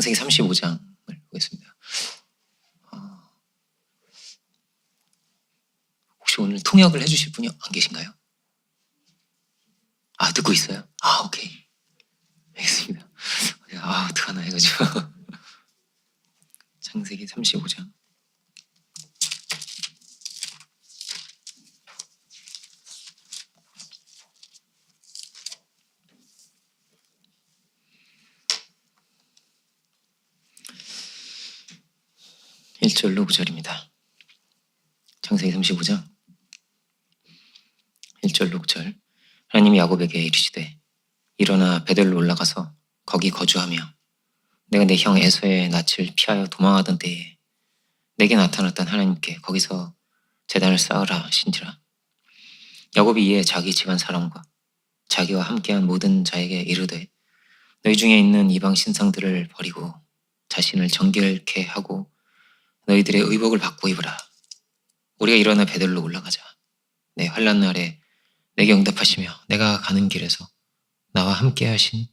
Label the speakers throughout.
Speaker 1: 창세기 35장을 보겠습니다. 혹시 오늘 통역을 해주실 분이 안 계신가요? 아, 듣고 있어요? 아, 오케이. 알겠습니다. 아, 어떡하나 해가지고. 창세기 35장. (1절로) (9절입니다) 창세기 35장 1절로 9절. 하나님이 야곱에게 이르시되 일어나 베델로 올라가서 거기 거주하며 내가 내 형 에서의 낯을 피하여 도망하던 때에 내게 나타났던 하나님께 거기서 제단을 쌓으라 하신지라. 야곱이 이에 자기 집안 사람과 자기와 함께한 모든 자에게 이르되 너희 중에 있는 이방 신상들을 버리고 자신을 정결케 하고 너희들의 의복을 바꾸어 입으라. 우리가 일어나 베델로 올라가자. 내 환난 날에 내게 응답하시며 내가 가는 길에서 나와 함께 하신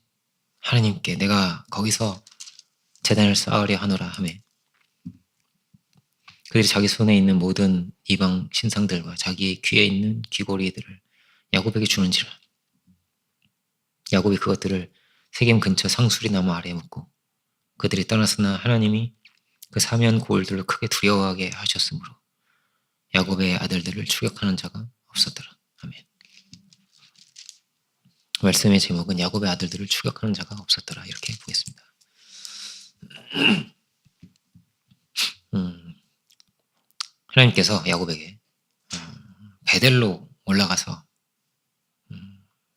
Speaker 1: 하나님께 내가 거기서 제단을 쌓으려 하노라 하매 그들이 자기 손에 있는 모든 이방 신상들과 자기 귀에 있는 귀고리들을 야곱에게 주는지라. 야곱이 그것들을 세겜 근처 상수리 나무 아래에 묻고 그들이 떠났으나 하나님이 그 사면 고을들로 크게 두려워하게 하셨으므로 야곱의 아들들을 추격하는 자가 없었더라. 아멘. 말씀의 제목은 야곱의 아들들을 추격하는 자가 없었더라, 이렇게 보겠습니다. 하나님께서 야곱에게 베델로 올라가서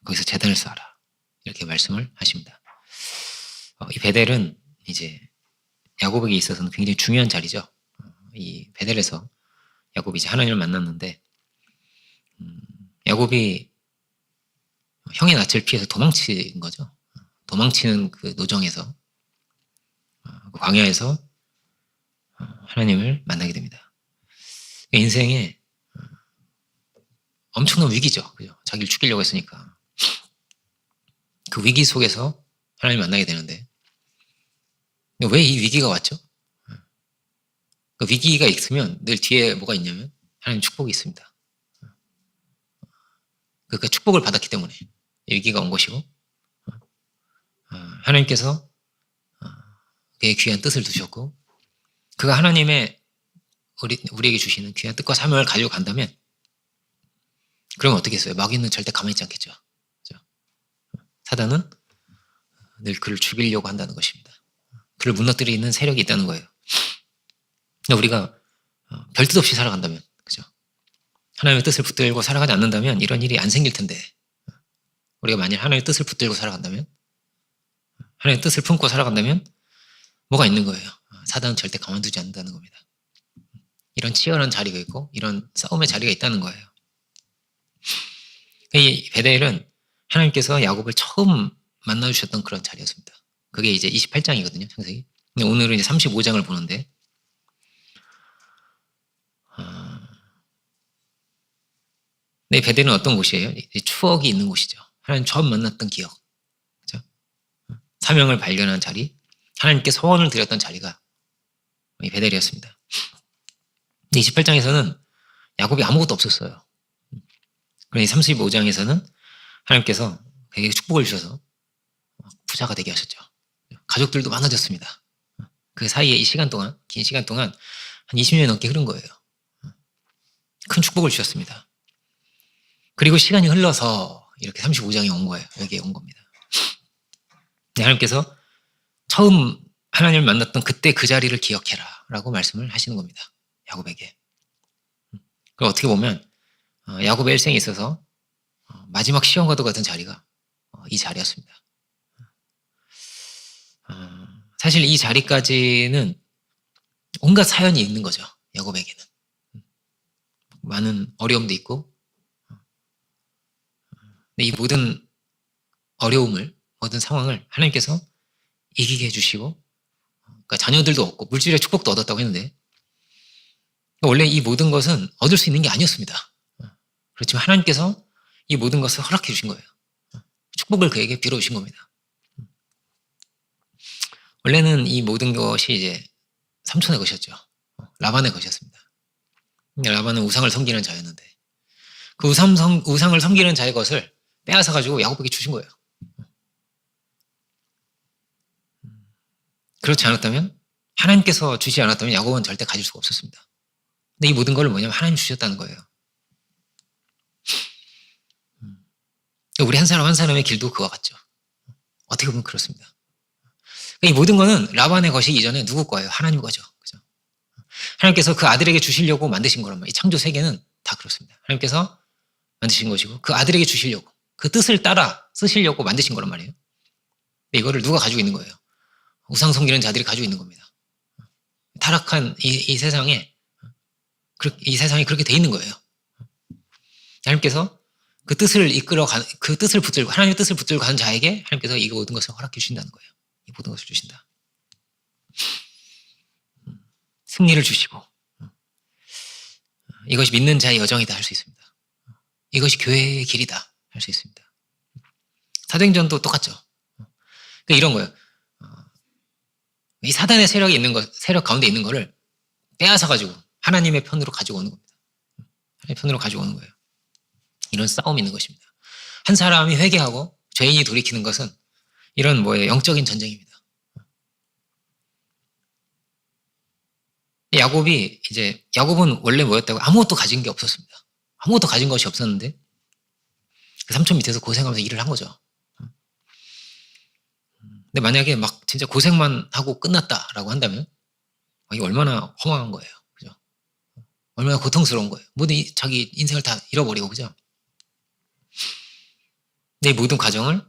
Speaker 1: 거기서 제단을 쌓아라, 이렇게 말씀을 하십니다. 이 베델은 이제 야곱에게 있어서는 굉장히 중요한 자리죠. 이 베델에서 야곱이 이제 하나님을 만났는데 야곱이 형의 낯을 피해서 도망친 거죠. 도망치는 그 노정에서 그 광야에서 하나님을 만나게 됩니다. 인생에 엄청난 위기죠. 그죠? 자기를 죽이려고 했으니까. 그 위기 속에서 하나님을 만나게 되는데 왜 이 위기가 왔죠? 그 위기가 있으면 늘 뒤에 뭐가 있냐면 하나님 축복이 있습니다. 그 축복을 받았기 때문에 위기가 온 것이고 하나님께서 그의 귀한 뜻을 두셨고 그가 하나님의 우리에게 주시는 귀한 뜻과 사명을 가지고 간다면 그러면 어떻게 했어요? 마귀는 절대 가만히 있지 않겠죠. 그렇죠? 사단은 늘 그를 죽이려고 한다는 것입니다. 그를 무너뜨리는 세력이 있다는 거예요. 우리가 별 뜻 없이 살아간다면, 그죠? 하나님의 뜻을 붙들고 살아가지 않는다면 이런 일이 안 생길 텐데 우리가 만약 하나님의 뜻을 붙들고 살아간다면 하나님의 뜻을 품고 살아간다면 뭐가 있는 거예요? 사단은 절대 가만두지 않는다는 겁니다. 이런 치열한 자리가 있고 이런 싸움의 자리가 있다는 거예요. 이 베델은 하나님께서 야곱을 처음 만나주셨던 그런 자리였습니다. 그게 이제 28장이거든요, 창세기. 오늘은 이제 35장을 보는데 네, 베델은 어떤 곳이에요? 추억이 있는 곳이죠. 하나님 처음 만났던 기억, 그렇죠? 사명을 발견한 자리, 하나님께 소원을 드렸던 자리가 이 베델이었습니다. 근데 28장에서는 야곱이 아무것도 없었어요. 그런데 35장에서는 하나님께서 그에게 축복을 주셔서 부자가 되게 하셨죠. 가족들도 많아졌습니다. 그 사이에 이 시간 동안, 긴 시간 동안 한 20년 넘게 흐른 거예요. 큰 축복을 주셨습니다. 그리고 시간이 흘러서 이렇게 35장이 온 거예요. 여기에 온 겁니다. 네, 하나님께서 처음 하나님을 만났던 그때 그 자리를 기억해라 라고 말씀을 하시는 겁니다. 야곱에게. 그럼 어떻게 보면 야곱의 일생에 있어서 마지막 시험과도 같은 자리가 이 자리였습니다. 사실 이 자리까지는 온갖 사연이 있는 거죠. 야곱에게는. 많은 어려움도 있고 이 모든 어려움을, 모든 상황을 하나님께서 이기게 해주시고 그러니까 자녀들도 얻고 물질의 축복도 얻었다고 했는데 원래 이 모든 것은 얻을 수 있는 게 아니었습니다. 그렇지만 하나님께서 이 모든 것을 허락해 주신 거예요. 축복을 그에게 빌어주신 겁니다. 원래는 이 모든 것이 이제 삼촌의 것이었죠. 라반의 것이었습니다. 라반은 우상을 섬기는 자였는데 그 우상을 섬기는 자의 것을 빼앗아 가지고 야곱에게 주신 거예요. 그렇지 않았다면 하나님께서 주시지 않았다면 야곱은 절대 가질 수가 없었습니다. 근데 이 모든 걸 뭐냐면 하나님 주셨다는 거예요. 우리 한 사람 한 사람의 길도 그와 같죠. 어떻게 보면 그렇습니다. 이 모든 거는 라반의 것이 이전에 누구 거예요? 하나님 거죠. 그죠? 하나님께서 그 아들에게 주시려고 만드신 거란 말이에요. 이 창조 세계는 다 그렇습니다. 하나님께서 만드신 것이고 그 아들에게 주시려고 그 뜻을 따라 쓰시려고 만드신 거란 말이에요. 이거를 누가 가지고 있는 거예요? 우상 섬기는 자들이 가지고 있는 겁니다. 타락한 이 세상에 이 세상이 그렇게 돼 있는 거예요. 하나님께서 그 뜻을 그 뜻을 붙들고 하나님의 뜻을 붙들고 가는 자에게 하나님께서 이 모든 것을 허락해 주신다는 거예요. 이 모든 것을 주신다. 승리를 주시고 이것이 믿는 자의 여정이다 할 수 있습니다. 이것이 교회의 길이다 할 수 있습니다. 사도행전도 똑같죠. 그러니까 이런 거예요. 이 사단의 세력이 있는 것, 세력 가운데 있는 거를 빼앗아 가지고 하나님의 편으로 가지고 오는 겁니다. 하나님의 편으로 가지고 오는 거예요. 이런 싸움이 있는 것입니다. 한 사람이 회개하고 죄인이 돌이키는 것은 이런 영적인 전쟁입니다. 야곱은 원래 뭐였다고? 아무것도 가진 게 없었습니다. 아무것도 가진 것이 없었는데 그 삼촌 밑에서 고생하면서 일을 한 거죠. 근데 만약에 막 진짜 고생만 하고 끝났다라고 한다면 이게 얼마나 허망한 거예요. 그죠? 얼마나 고통스러운 거예요. 모든 자기 인생을 다 잃어버리고, 그죠? 근데 이 모든 과정을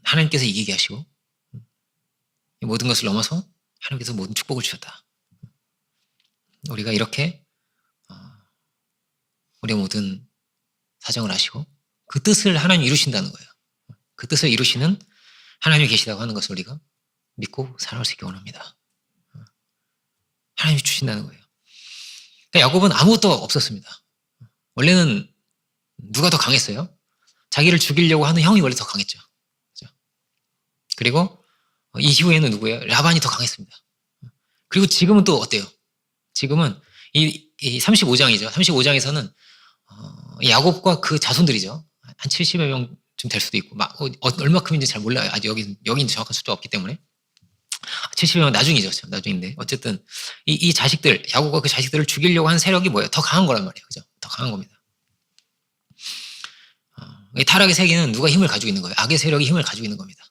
Speaker 1: 하나님께서 이기게 하시고 이 모든 것을 넘어서 하나님께서 모든 축복을 주셨다. 우리가 이렇게 우리의 모든 사정을 아시고 그 뜻을 하나님이 이루신다는 거예요. 그 뜻을 이루시는 하나님이 계시다고 하는 것을 우리가 믿고 살아갈 수 있기 원합니다. 하나님이 주신다는 거예요. 그러니까 야곱은 아무것도 없었습니다. 원래는 누가 더 강했어요? 자기를 죽이려고 하는 형이 원래 더 강했죠. 그렇죠? 그리고 이후에는 누구예요? 라반이 더 강했습니다. 그리고 지금은 또 어때요? 지금은 이 35장이죠. 35장에서는 야곱과 그 자손들이죠. 한 70여 명쯤 될 수도 있고, 얼마큼인지 잘 몰라요. 아직 여기는 정확한 숫자가 없기 때문에. 70여 명은 나중이죠. 나중인데. 어쨌든, 이 자식들, 야곱과 그 자식들을 죽이려고 하는 세력이 뭐예요? 더 강한 거란 말이에요. 그죠? 더 강한 겁니다. 이 타락의 세계는 누가 힘을 가지고 있는 거예요? 악의 세력이 힘을 가지고 있는 겁니다.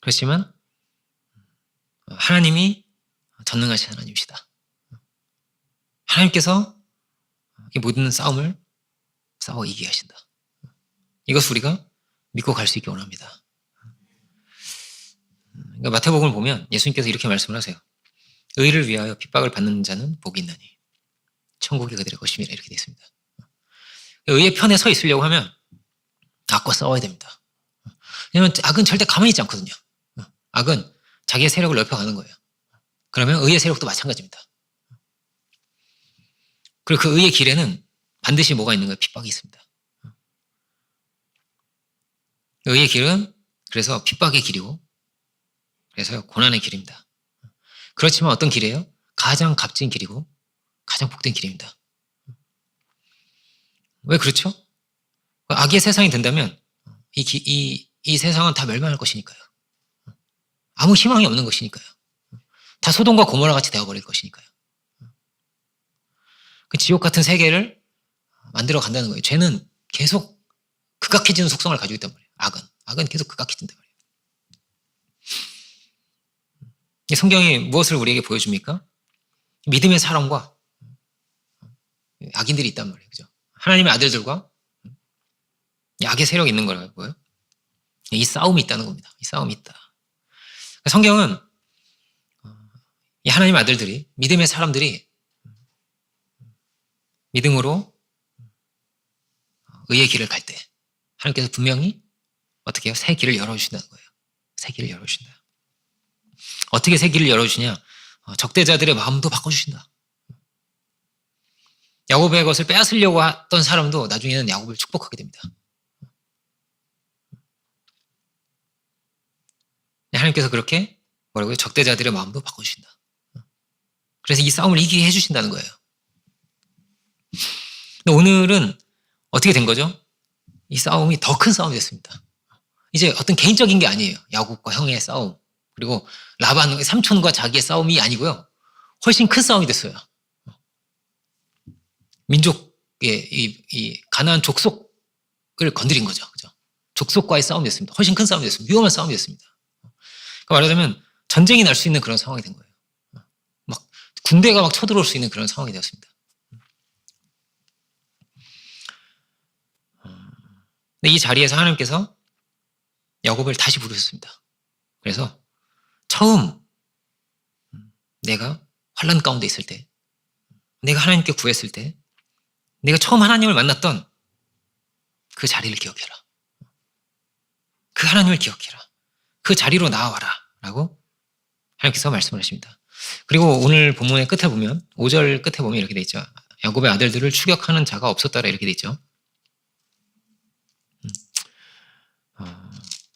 Speaker 1: 그렇지만, 하나님이 전능하신 하나님이시다. 하나님께서 이 모든 싸움을 싸워 이기게 하신다. 이것을 우리가 믿고 갈 수 있기 원합니다. 그러니까 마태복음을 보면 예수님께서 이렇게 말씀을 하세요. 의를 위하여 핍박을 받는 자는 복이 있나니 천국이 그들의 것임이라 이렇게 되어 있습니다. 의의 편에 서 있으려고 하면 악과 싸워야 됩니다. 왜냐하면 악은 절대 가만히 있지 않거든요. 악은 자기의 세력을 넓혀가는 거예요. 그러면 의의 세력도 마찬가지입니다. 그리고 그 의의 길에는 반드시 뭐가 있는 거예요? 핍박이 있습니다. 의의 길은 그래서 핍박의 길이고 그래서 고난의 길입니다. 그렇지만 어떤 길이에요? 가장 값진 길이고 가장 복된 길입니다. 왜 그렇죠? 악의 세상이 된다면 이 세상은 다 멸망할 것이니까요. 아무 희망이 없는 것이니까요. 다 소돔과 고모라 같이 되어버릴 것이니까요. 그 지옥 같은 세계를 만들어 간다는 거예요. 죄는 계속 극악해지는 속성을 가지고 있단 말이에요. 악은 계속 극악해진단 말이에요. 이 성경이 무엇을 우리에게 보여줍니까? 믿음의 사람과 악인들이 있단 말이에요. 그죠? 하나님의 아들들과 악의 세력이 있는 거라고요. 이 싸움이 있다는 겁니다. 이 싸움이 있다. 성경은 이 하나님의 아들들이, 믿음의 사람들이 믿음으로 의의 길을 갈 때 하나님께서 분명히 어떻게 해요? 새 길을 열어주신다는 거예요. 새 길을 열어주신다. 어떻게 새 길을 열어주시냐? 적대자들의 마음도 바꿔주신다. 야곱의 것을 빼앗으려고 했던 사람도 나중에는 야곱을 축복하게 됩니다. 하나님께서 그렇게 뭐라고요? 적대자들의 마음도 바꿔주신다. 그래서 이 싸움을 이기게 해주신다는 거예요. 근데 오늘은 어떻게 된 거죠? 이 싸움이 더 큰 싸움이 됐습니다. 이제 어떤 개인적인 게 아니에요. 야곱과 형의 싸움, 그리고 라반 삼촌과 자기의 싸움이 아니고요. 훨씬 큰 싸움이 됐어요. 민족의 이 가나안 족속을 건드린 거죠. 그죠? 족속과의 싸움이 됐습니다. 훨씬 큰 싸움이 됐습니다. 위험한 싸움이 됐습니다. 그러니까 말하자면 전쟁이 날 수 있는 그런 상황이 된 거예요. 막 군대가 막 쳐들어올 수 있는 그런 상황이 되었습니다. 근데 이 자리에서 하나님께서 야곱을 다시 부르셨습니다. 그래서 처음 내가 환난 가운데 있을 때, 내가 하나님께 구했을 때, 내가 처음 하나님을 만났던 그 자리를 기억해라. 그 하나님을 기억해라. 그 자리로 나와라. 라고 하나님께서 말씀을 하십니다. 그리고 오늘 본문의 끝에 보면, 5절 끝에 보면 이렇게 돼 있죠. 야곱의 아들들을 추격하는 자가 없었다라 이렇게 돼 있죠.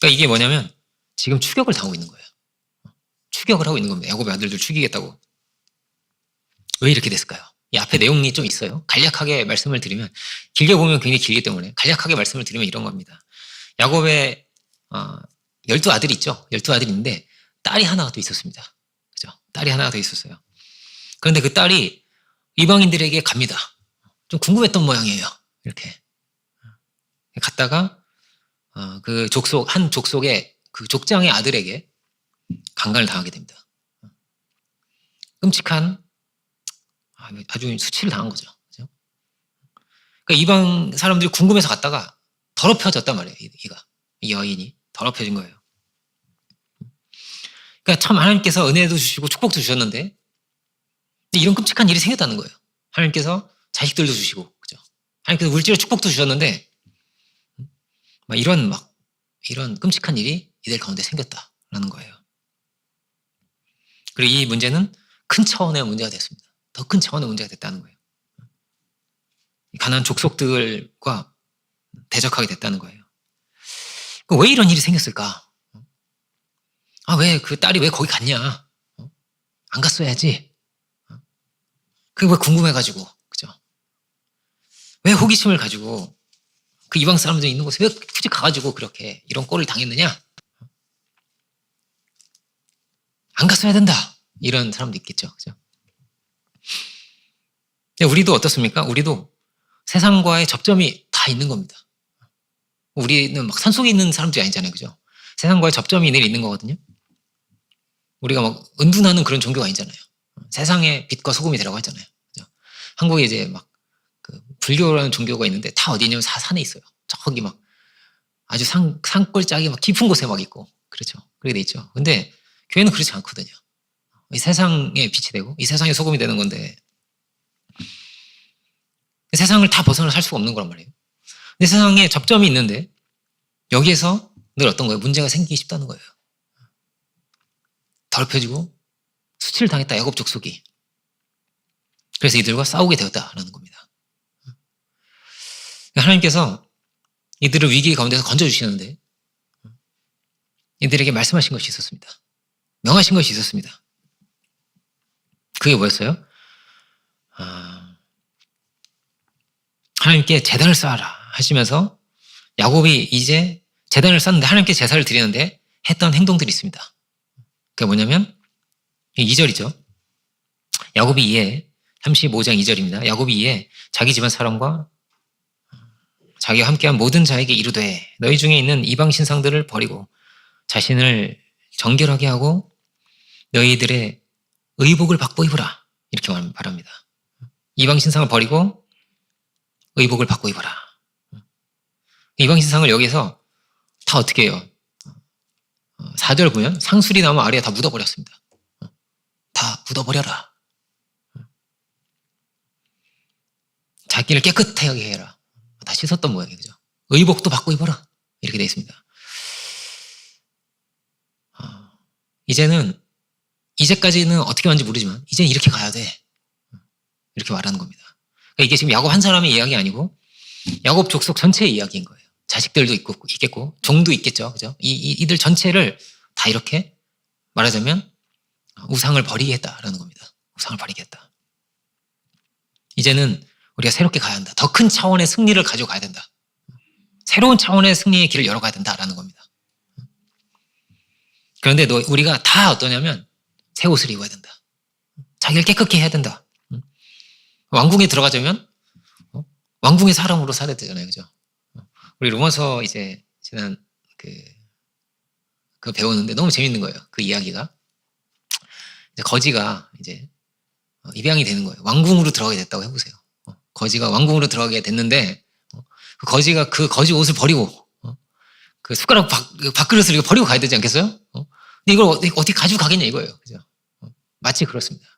Speaker 1: 그러니까 이게 뭐냐면 지금 추격을 당하고 있는 거예요. 추격을 하고 있는 겁니다. 야곱의 아들들 죽이겠다고. 왜 이렇게 됐을까요? 이 앞에 내용이 좀 있어요. 간략하게 말씀을 드리면, 길게 보면 굉장히 길기 때문에 간략하게 말씀을 드리면 이런 겁니다. 야곱의 12아들이 있죠. 12아들인데 딸이 하나가 더 있었습니다. 그죠? 딸이 하나가 더 있었어요. 그런데 그 딸이 이방인들에게 갑니다. 좀 궁금했던 모양이에요. 이렇게 갔다가 그 한 족속의 그 족장의 아들에게 강간을 당하게 됩니다. 끔찍한 아주 수치를 당한 거죠. 그죠? 그러니까 이방 사람들이 궁금해서 갔다가 더럽혀졌단 말이에요. 이 여인이 더럽혀진 거예요. 그러니까 참 하나님께서 은혜도 주시고 축복도 주셨는데 이런 끔찍한 일이 생겼다는 거예요. 하나님께서 자식들도 주시고, 그죠? 하나님께서 물질의 축복도 주셨는데 이런 끔찍한 일이 이들 가운데 생겼다라는 거예요. 그리고 이 문제는 큰 차원의 문제가 됐습니다. 더 큰 차원의 문제가 됐다는 거예요. 가나안 족속들과 대적하게 됐다는 거예요. 왜 이런 일이 생겼을까? 왜 그 딸이 왜 거기 갔냐? 안 갔어야지. 그게 왜 궁금해가지고, 그죠? 왜 호기심을 가지고 그 이방 사람들 있는 곳에 왜 굳이 가가지고 그렇게 이런 꼴을 당했느냐? 안 갔어야 된다. 이런 사람도 있겠죠. 그죠? 우리도 어떻습니까? 우리도 세상과의 접점이 다 있는 겁니다. 우리는 막 산속에 있는 사람들이 아니잖아요. 그죠? 세상과의 접점이 늘 있는 거거든요. 우리가 막 은둔하는 그런 종교가 아니잖아요. 세상의 빛과 소금이 되라고 했잖아요. 그죠? 한국에 이제 막 그 불교라는 종교가 있는데 다 어디 있냐면 산에 있어요. 저기 막 아주 산골짜기 막 깊은 곳에 막 있고, 그렇죠. 그렇게 돼 있죠. 근데 교회는 그렇지 않거든요. 이 세상의 빛이 되고 이 세상의 소금이 되는 건데 세상을 다 벗어나 살 수가 없는 거란 말이에요. 근데 세상에 접점이 있는데 여기에서 늘 어떤 거예요? 문제가 생기기 쉽다는 거예요. 더럽혀지고 수치를 당했다, 야곱 족속이. 그래서 이들과 싸우게 되었다라는 겁니다. 하나님께서 이들을 위기 가운데서 건져주시는데 이들에게 말씀하신 것이 있었습니다. 명하신 것이 있었습니다. 그게 뭐였어요? 하나님께 제단을 쌓아라 하시면서 야곱이 이제 제단을 쌓는데 하나님께 제사를 드리는데 했던 행동들이 있습니다. 그게 뭐냐면 2절이죠. 야곱이 이에 35장 2절입니다. 야곱이 이에 자기 집안 사람과 자기와 함께한 모든 자에게 이르되 너희 중에 있는 이방 신상들을 버리고 자신을 정결하게 하고 너희들의 의복을 받고 입으라. 이렇게 말합니다. 이방 신상을 버리고 의복을 받고 입어라. 이방 신상을 여기서 다 어떻게 해요? 4절 보면 상술이 나무 아래에 다 묻어버렸습니다. 다 묻어버려라. 자기를 깨끗하게 해라. 다 씻었던 모양이에요. 그죠? 의복도 받고 입어라. 이렇게 되어 있습니다. 이제까지는 어떻게 왔는지 모르지만 이제는 이렇게 가야 돼. 이렇게 말하는 겁니다. 그러니까 이게 지금 야곱 한 사람의 이야기 아니고 야곱 족속 전체의 이야기인 거예요. 자식들도 있겠고 종도 있겠죠. 그죠? 이들 전체를 다 이렇게 말하자면 우상을 버리겠다라는 겁니다. 우상을 버리겠다. 이제는 우리가 새롭게 가야 한다. 더 큰 차원의 승리를 가지고 가야 된다. 새로운 차원의 승리의 길을 열어가야 된다라는 겁니다. 그런데 우리가 다 어떠냐면 새 옷을 입어야 된다. 자기를 깨끗게 해야 된다. 왕궁에 들어가자면 왕궁의 사람으로 살아야 되잖아요. 그죠? 우리 로마서 이제 지난 그 배웠는데 너무 재밌는 거예요. 그 이야기가. 이제 거지가 이제 입양이 되는 거예요. 왕궁으로 들어가게 됐다고 해보세요. 거지가 왕궁으로 들어가게 됐는데 그 거지가 그 거지 옷을 버리고 그 숟가락 밥그릇을 이거 버리고 가야 되지 않겠어요? 근데 이걸 어떻게 가지고 가겠냐 이거예요. 그죠? 마치 그렇습니다.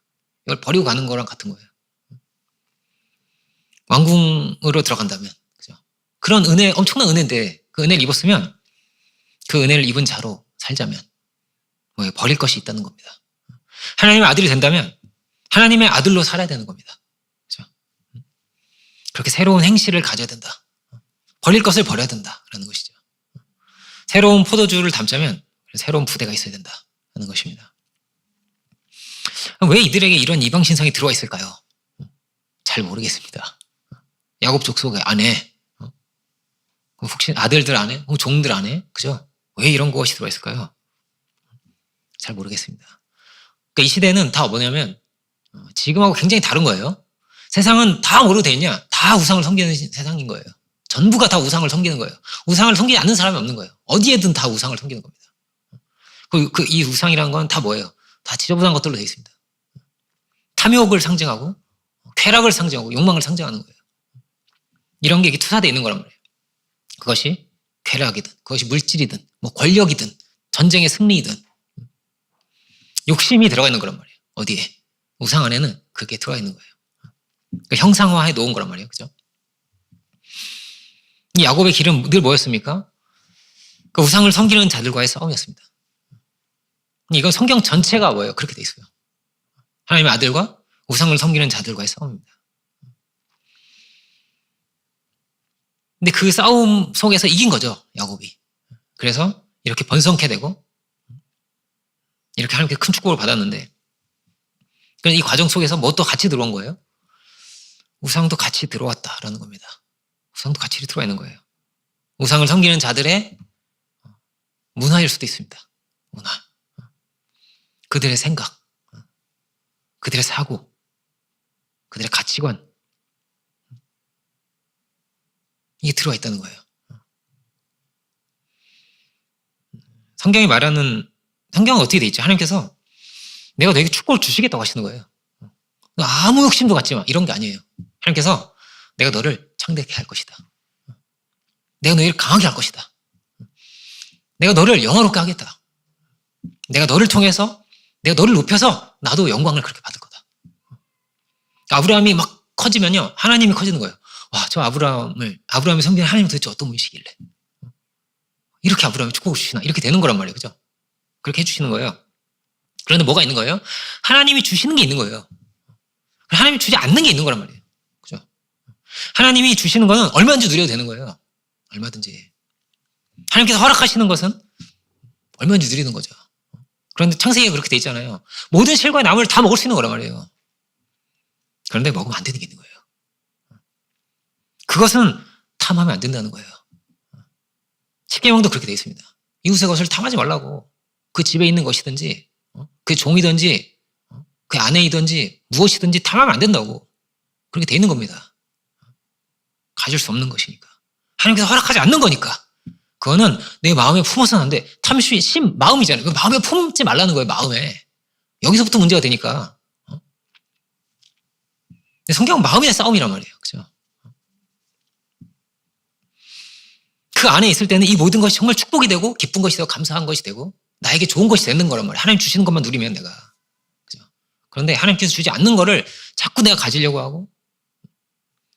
Speaker 1: 이걸 버리고 가는 거랑 같은 거예요. 왕궁으로 들어간다면, 그죠? 그런 은혜, 엄청난 은혜인데 그 은혜를 입었으면 그 은혜를 입은 자로 살자면 버릴 것이 있다는 겁니다. 하나님의 아들이 된다면 하나님의 아들로 살아야 되는 겁니다. 그죠? 그렇게 새로운 행실을 가져야 된다. 버릴 것을 버려야 된다라는 것이죠. 새로운 포도주를 담자면 새로운 부대가 있어야 된다는 것입니다. 왜 이들에게 이런 이방 신상이 들어와 있을까요? 잘 모르겠습니다. 야곱 족속 안에 혹시 아들들 안에 혹은 종들 안에 그죠? 왜 이런 것이 들어와 있을까요? 잘 모르겠습니다. 그러니까 이 시대는 다 뭐냐면 지금하고 굉장히 다른 거예요. 세상은 다 뭐로 돼 있냐? 다 우상을 섬기는 세상인 거예요. 전부가 다 우상을 섬기는 거예요. 우상을 섬기지 않는 사람이 없는 거예요. 어디에든 다 우상을 섬기는 겁니다. 이 우상이라는 건 다 뭐예요? 다 지저분한 것들로 되어 있습니다. 탐욕을 상징하고 쾌락을 상징하고 욕망을 상징하는 거예요. 이런 게 투사되어 있는 거란 말이에요. 그것이 쾌락이든 그것이 물질이든 뭐 권력이든 전쟁의 승리이든 욕심이 들어가 있는 거란 말이에요. 어디에? 우상 안에는 그게 들어가 있는 거예요. 그러니까 형상화해 놓은 거란 말이에요. 그죠? 이 야곱의 길은 늘 뭐였습니까? 그 우상을 섬기는 자들과의 싸움이었습니다. 이건 성경 전체가 뭐예요? 그렇게 돼 있어요. 하나님의 아들과 우상을 섬기는 자들과의 싸움입니다. 근데 그 싸움 속에서 이긴 거죠, 야곱이. 그래서 이렇게 번성케 되고 이렇게 하나님께 큰 축복을 받았는데 이 과정 속에서 뭐 또 같이 들어온 거예요? 우상도 같이 들어왔다라는 겁니다. 우상도 같이 들어와 있는 거예요. 우상을 섬기는 자들의 문화일 수도 있습니다. 문화. 그들의 생각, 그들의 사고, 그들의 가치관 이게 들어와 있다는 거예요. 성경이 말하는 성경은 어떻게 돼 있죠? 하나님께서 내가 너에게 축복을 주시겠다고 하시는 거예요. 아무 욕심도 갖지 마. 이런 게 아니에요. 하나님께서 내가 너를 창대케 할 것이다. 내가 너희를 강하게 할 것이다. 내가 너를 영화롭게 하겠다. 내가 너를 통해서 내가 너를 높여서 나도 영광을 그렇게 받을 거다. 아브라함이 막 커지면요. 하나님이 커지는 거예요. 와, 저 아브라함이 섬기는 하나님은 도대체 어떤 분이시길래. 이렇게 아브라함이 축복을 주시나. 이렇게 되는 거란 말이에요. 그죠? 그렇게 해주시는 거예요. 그런데 뭐가 있는 거예요? 하나님이 주시는 게 있는 거예요. 하나님이 주지 않는 게 있는 거란 말이에요. 그죠? 하나님이 주시는 거는 얼마든지 누려도 되는 거예요. 얼마든지. 하나님께서 허락하시는 것은 얼마든지 누리는 거죠. 그런데 창세기가 그렇게 돼 있잖아요. 모든 실과의 나무를 다 먹을 수 있는 거란 말이에요. 그런데 먹으면 안 되는 게 있는 거예요. 그것은 탐하면 안 된다는 거예요. 십계명도 그렇게 돼 있습니다. 이웃의 것을 탐하지 말라고. 그 집에 있는 것이든지 그 종이든지 그 아내이든지 무엇이든지 탐하면 안 된다고. 그렇게 돼 있는 겁니다. 가질 수 없는 것이니까. 하나님께서 허락하지 않는 거니까. 그거는 내 마음에 품어서는 안 돼. 탐심 마음이잖아요. 그 마음에 품지 말라는 거예요. 마음에. 여기서부터 문제가 되니까. 근데 성경은 마음의 싸움이란 말이에요. 그죠? 그 안에 있을 때는 이 모든 것이 정말 축복이 되고 기쁜 것이 되고 감사한 것이 되고 나에게 좋은 것이 되는 거란 말이에요. 하나님 주시는 것만 누리면 내가. 그죠? 그런데 하나님께서 주지 않는 거를 자꾸 내가 가지려고 하고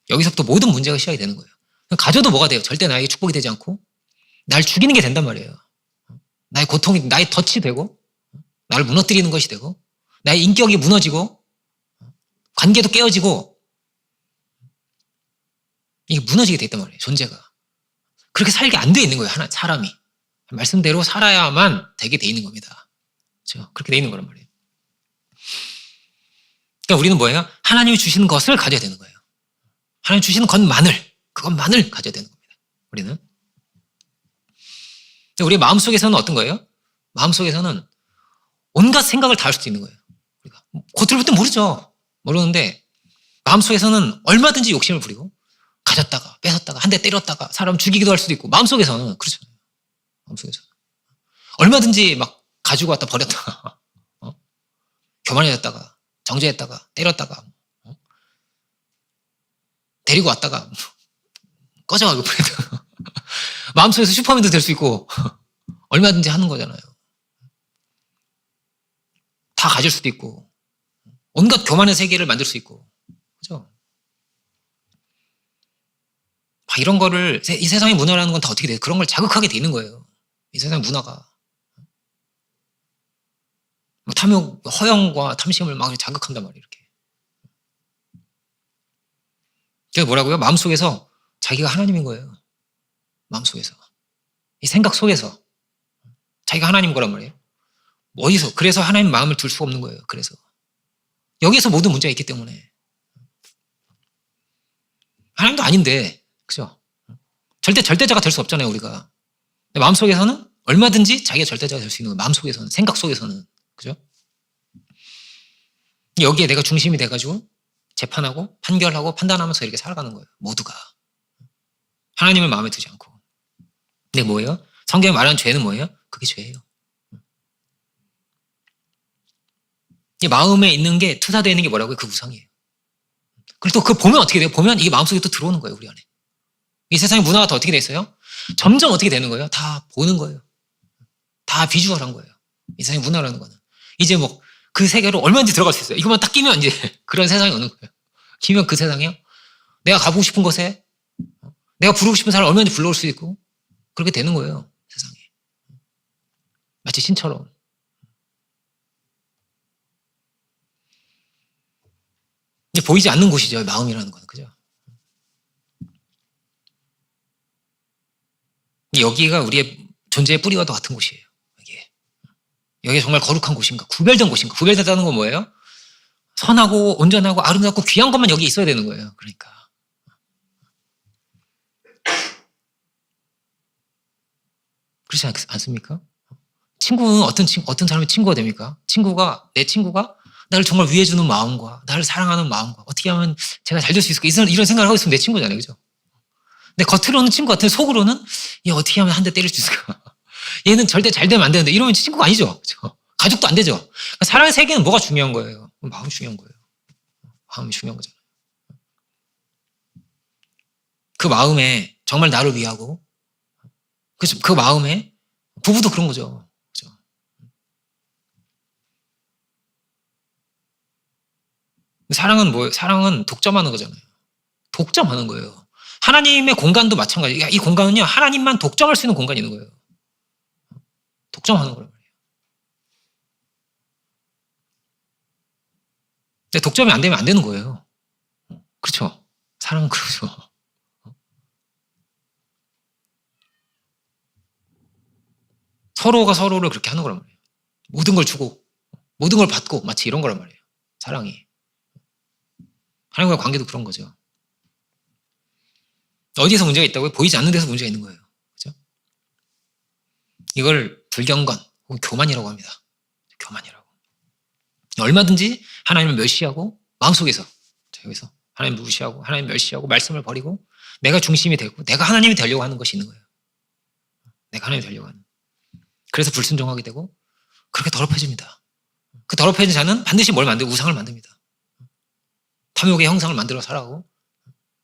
Speaker 1: 여기서부터 모든 문제가 시작이 되는 거예요. 가져도 뭐가 돼요? 절대 나에게 축복이 되지 않고 날 죽이는 게 된단 말이에요. 나의 고통이, 나의 덫이 되고 나를 무너뜨리는 것이 되고 나의 인격이 무너지고 관계도 깨어지고 이게 무너지게 돼 있단 말이에요. 존재가. 그렇게 살게 안 돼 있는 거예요. 사람이. 말씀대로 살아야만 되게 돼 있는 겁니다. 그렇죠? 그렇게 돼 있는 거란 말이에요. 그러니까 우리는 뭐예요? 하나님이 주시는 것을 가져야 되는 거예요. 하나님 주시는 그것만을 가져야 되는 겁니다. 우리는. 우리 마음속에서는 어떤 거예요? 마음속에서는 온갖 생각을 다 할 수도 있는 거예요. 우리가 겉으로 볼 땐 모르는데 마음속에서는 얼마든지 욕심을 부리고 가졌다가 뺏었다가 한 대 때렸다가 사람 죽이기도 할 수도 있고 마음속에서는 그렇잖아요. 마음속에서 얼마든지 막 가지고 왔다 버렸다가 교만해졌다가 정죄했다가 때렸다가 데리고 왔다가 꺼져가고 버렸다가 마음속에서 슈퍼맨도 될 수 있고 얼마든지 하는 거잖아요. 다 가질 수도 있고 온갖 교만의 세계를 만들 수 있고 그죠? 이런 거를 이 세상의 문화라는 건 다 어떻게 돼요? 그런 걸 자극하게 돼 있는 거예요. 이 세상 문화가 탐욕, 허영과 탐심을 막 자극한단 말이에요. 이렇게. 그래서 뭐라고요? 마음속에서 자기가 하나님인 거예요. 마음속에서 이 생각 속에서 자기가 하나님인 거란 말이에요. 어디서? 그래서 하나님 마음을 둘 수가 없는 거예요. 그래서 여기에서 모든 문제가 있기 때문에 하나님도 아닌데 그죠? 절대자가 될 수 없잖아요. 우리가 마음속에서는 얼마든지 자기가 절대자가 될 수 있는 거예요. 마음속에서는 생각 속에서는 그죠? 여기에 내가 중심이 돼가지고 재판하고 판결하고 판단하면서 이렇게 살아가는 거예요. 모두가 하나님을 마음에 두지 않고. 근데 뭐예요? 성경이 말하는 죄는 뭐예요? 그게 죄예요. 이 마음에 있는 게 투사되어 있는 게 뭐라고요? 그 우상이에요. 그리고 또 그걸 보면 어떻게 돼요? 보면 이게 마음속에 또 들어오는 거예요. 우리 안에. 이 세상의 문화가 더 어떻게 돼 있어요? 점점 어떻게 되는 거예요? 다 보는 거예요. 다 비주얼한 거예요. 이 세상의 문화라는 거는. 이제 뭐 그 세계로 얼마든지 들어갈 수 있어요. 이것만 딱 끼면 이제 그런 세상이 오는 거예요. 끼면 그 세상이요. 내가 가보고 싶은 곳에 내가 부르고 싶은 사람을 얼마든지 불러올 수 있고 그렇게 되는 거예요. 세상에. 마치 신처럼. 이제 보이지 않는 곳이죠. 마음이라는 거는. 그죠? 여기가 우리의 존재의 뿌리와 같은 곳이에요. 여기가 정말 거룩한 곳인가? 구별된 곳인가? 구별되다는 건 뭐예요? 선하고 온전하고 아름답고 귀한 것만 여기 있어야 되는 거예요. 그러니까. 그렇지 않습니까? 친구는 어떤 사람이 친구가 됩니까? 내 친구가 나를 정말 위해주는 마음과 나를 사랑하는 마음과 어떻게 하면 제가 잘 될 수 있을까? 이런 생각을 하고 있으면 내 친구잖아요. 그죠? 근데 겉으로는 친구 같은 속으로는 얘 어떻게 하면 한 대 때릴 수 있을까? 얘는 절대 잘 되면 안 되는데 이러면 친구가 아니죠. 그렇죠? 가족도 안 되죠. 그러니까 사랑의 세계는 뭐가 중요한 거예요? 마음이 중요한 거예요. 마음이 중요한 거잖아요. 그 마음에 정말 나를 위하고 그 마음에 부부도 그런 거죠. 그렇죠? 사랑은 뭐예요? 사랑은 독점하는 거잖아요. 독점하는 거예요. 하나님의 공간도 마찬가지예요. 이 공간은요, 하나님만 독점할 수 있는 공간이 있는 거예요. 독점하는 거란 말이에요. 근데 독점이 안 되면 안 되는 거예요. 그렇죠? 사랑은 그러죠. 서로가 서로를 그렇게 하는 거란 말이에요. 모든 걸 주고, 모든 걸 받고, 마치 이런 거란 말이에요. 사랑이. 하나님과의 관계도 그런 거죠. 어디에서 문제가 있다고요? 보이지 않는 데서 문제가 있는 거예요. 그죠? 이걸 불경건 혹은 교만이라고 합니다. 교만이라고. 얼마든지 하나님을 멸시하고 마음속에서 여기서 하나님 무시하고 하나님 멸시하고 말씀을 버리고 내가 중심이 되고 내가 하나님이 되려고 하는 것이 있는 거예요. 내가 하나님이 되려고 하는. 그래서 불순종하게 되고 그렇게 더럽혀집니다. 그 더럽혀진 자는 반드시 뭘 만들고 우상을 만듭니다. 탐욕의 형상을 만들어 살아가고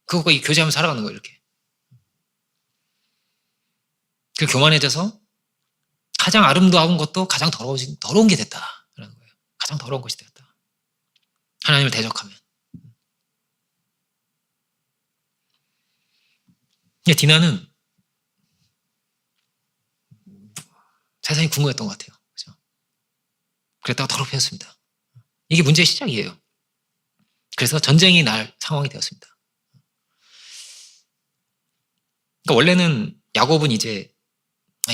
Speaker 1: 그것과 교제하면서 살아가는 거예요. 이렇게. 그 교만해져서 가장 아름다운 것도 가장 더러운 게 됐다라는 거예요. 가장 더러운 것이 되었다. 하나님을 대적하면. 디나는 세상이 궁금했던 것 같아요. 그렇죠? 그랬다가 더럽혀졌습니다. 이게 문제의 시작이에요. 그래서 전쟁이 날 상황이 되었습니다. 그러니까 원래는 야곱은 이제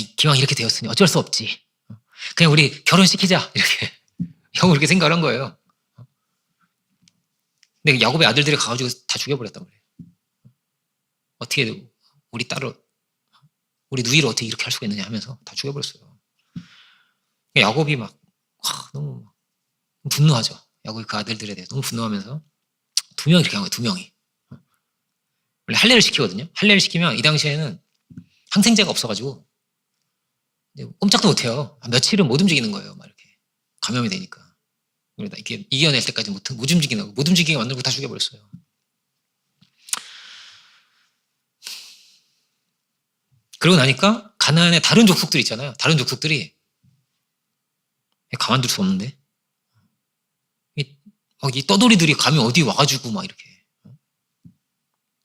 Speaker 1: 기왕 이렇게 되었으니 어쩔 수 없지. 그냥 우리 결혼시키자. 이렇게. 야곱 그렇게 생각을 한 거예요. 근데 야곱의 아들들이 가가지고 다 죽여버렸단 말이에요. 어떻게 우리 딸을, 우리 누이를 어떻게 이렇게 할 수가 있느냐 하면서 다 죽여버렸어요. 야곱이 막 너무 분노하죠. 야곱이 그 아들들에 대해 너무 분노하면서 2명 이렇게 한 거예요. 2명이. 원래 할례를 시키거든요. 할례를 시키면 이 당시에는 항생제가 없어가지고 꼼짝도 못해요. 며칠은 못 움직이는 거예요. 막 이렇게 감염이 되니까. 그러다 이렇게 이겨낼 때까지 못 움직이게 만들고 다 죽여버렸어요. 그러고 나니까 가나안의 다른 족속들 있잖아요. 다른 족속들이 가만둘 수 없는데 이 떠돌이들이 감히 어디 와가지고 막 이렇게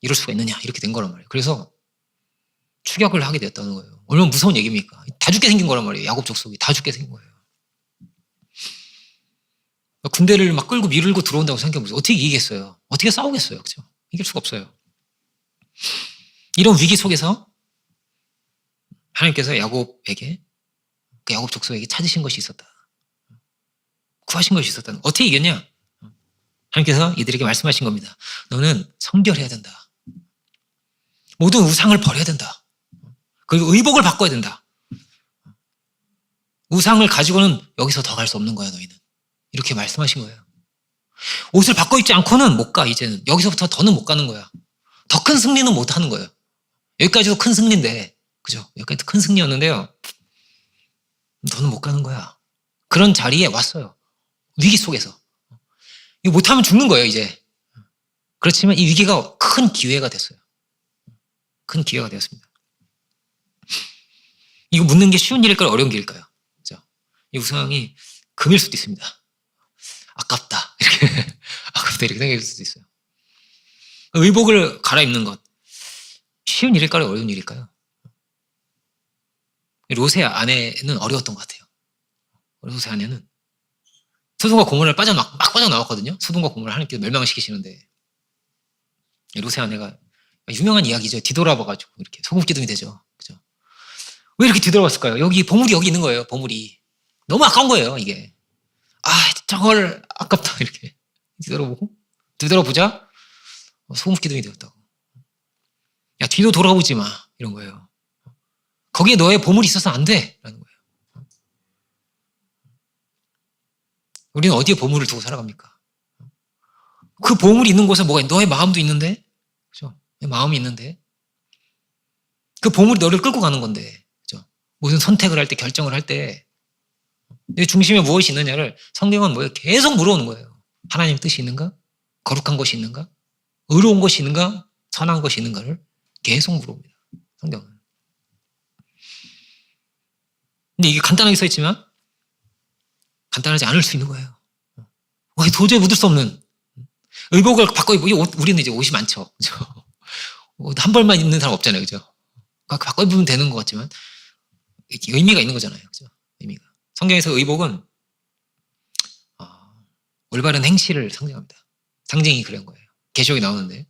Speaker 1: 이럴 수가 있느냐 이렇게 된 거란 말이에요. 그래서 추격을 하게 됐다는 거예요. 얼마나 무서운 얘기입니까? 다 죽게 생긴 거란 말이에요. 야곱 족속이 다 죽게 생긴 거예요. 군대를 막 끌고 밀고 들어온다고 생각해보세요. 어떻게 이기겠어요? 어떻게 싸우겠어요? 그죠? 이길 수가 없어요. 이런 위기 속에서 하나님께서 야곱에게, 그 야곱 족속에게 찾으신 것이 있었다. 구하신 것이 있었다. 어떻게 이겼냐? 하나님께서 이들에게 말씀하신 겁니다. 너는 성결해야 된다. 모든 우상을 버려야 된다. 그리고 의복을 바꿔야 된다. 우상을 가지고는 여기서 더 갈 수 없는 거야, 너희는. 이렇게 말씀하신 거예요. 옷을 바꿔 입지 않고는 못 가, 이제는. 여기서부터 더는 못 가는 거야. 더 큰 승리는 못 하는 거예요. 여기까지도 큰 승리인데, 그죠? 여기까지도 큰 승리였는데요. 더는 못 가는 거야. 그런 자리에 왔어요. 위기 속에서. 이거 못하면 죽는 거예요, 이제. 그렇지만 이 위기가 큰 기회가 됐어요. 큰 기회가 되었습니다. 이거 묻는 게 쉬운 일일까요? 어려운 길일까요? 그죠? 이 우상이 금일 수도 있습니다. 아깝다. 이렇게. 아깝다. 이렇게 생각할 수도 있어요. 의복을 갈아입는 것. 쉬운 일일까요? 어려운 일일까요? 롯의 아내는 어려웠던 것 같아요. 롯의 아내는 소돔과 고모라를 막 빠져나왔거든요. 소돔과 고모라를 하나님께서 멸망을 시키시는데 롯의 아내가 유명한 이야기죠. 뒤돌아봐가지고 이렇게 소금 기둥이 되죠. 그죠? 왜 이렇게 뒤돌아봤을까요? 여기 보물이 여기 있는 거예요. 보물이 너무 아까운 거예요. 이게 저걸 아깝다 이렇게 뒤돌아보자 소금 기둥이 되었다고. 야 뒤도 돌아보지 마 이런 거예요. 거기에 너의 보물이 있어서 안 돼 라는 거예요. 우리는 어디에 보물을 두고 살아갑니까? 그 보물이 있는 곳에 뭐가 있는데 너의 마음도 있는데, 그죠? 내 마음이 있는데 그 보물이 너를 끌고 가는 건데, 그죠? 무슨 선택을 할 때, 결정을 할 때 내 중심에 무엇이 있느냐를 성경은 뭐예요? 계속 물어오는 거예요. 하나님 뜻이 있는가? 거룩한 것이 있는가? 의로운 것이 있는가? 선한 것이 있는가를 계속 물어봅니다. 성경은. 근데 이게 간단하게 써 있지만 간단하지 않을 수 있는 거예요. 도저히 묻을 수 없는 의복을 바꿔 입고 우리는 이제 옷이 많죠. 그죠? 한 벌만 입는 사람 없잖아요. 그죠? 바꿔 입으면 되는 것 같지만 의미가 있는 거잖아요. 그죠? 의미가. 성경에서 의복은 올바른 행실을 상징합니다. 상징이 그런 거예요. 계시록에 나오는데